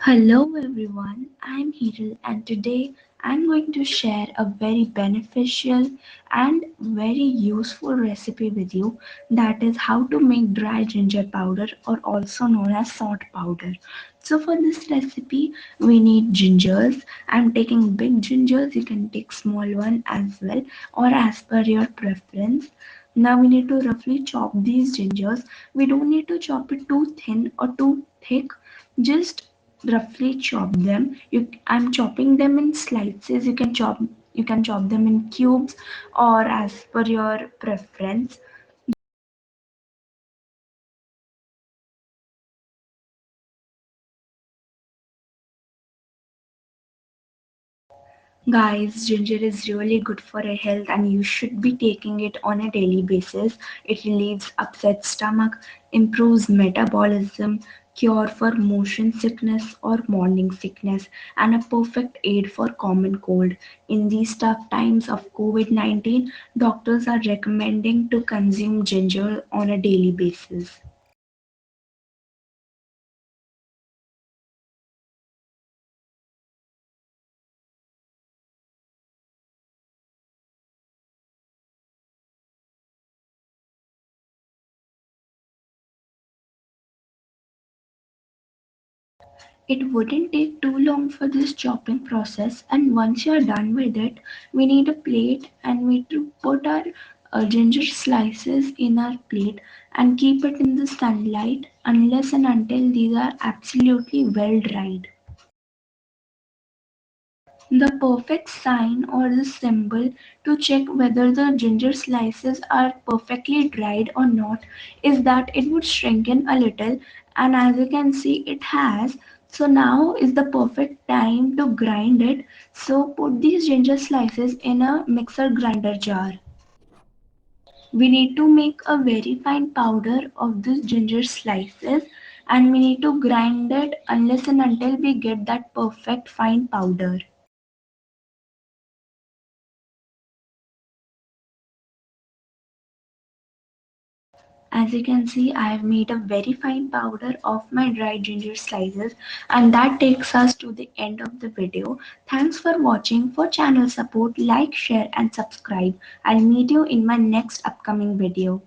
Hello everyone, I'm Heeral and today I'm going to share a very beneficial and very useful recipe with you, that is how to make dry ginger powder or also known as salt powder. So for this recipe we need gingers. I'm taking big gingers, you can take small one as well or as per your preference. Now we need to roughly chop these gingers. We don't need to chop it too thin or too thick, just roughly chop them. I'm chopping them in slices. You can chop them in cubes or as per your preference. Guys, ginger is really good for your health and you should be taking it on a daily basis. It relieves upset stomach, improves metabolism, cure for motion sickness or morning sickness, and a perfect aid for common cold. In these tough times of COVID-19, doctors are recommending to consume ginger on a daily basis. It wouldn't take too long for this chopping process, and once you're done with it, we need a plate and we to put our ginger slices in our plate and keep it in the sunlight unless and until these are absolutely well dried. The perfect sign or the symbol to check whether the ginger slices are perfectly dried or not is that it would shrinken a little, and as you can see it has. So now is the perfect time to grind it. So put these ginger slices in a mixer grinder jar. We need to make a very fine powder of this ginger slices and we need to grind it unless and until we get that perfect fine powder. As you can see, I have made a very fine powder of my dried ginger slices, and that takes us to the end of the video. Thanks for watching. For channel support, like, share and subscribe. I'll meet you in my next upcoming video.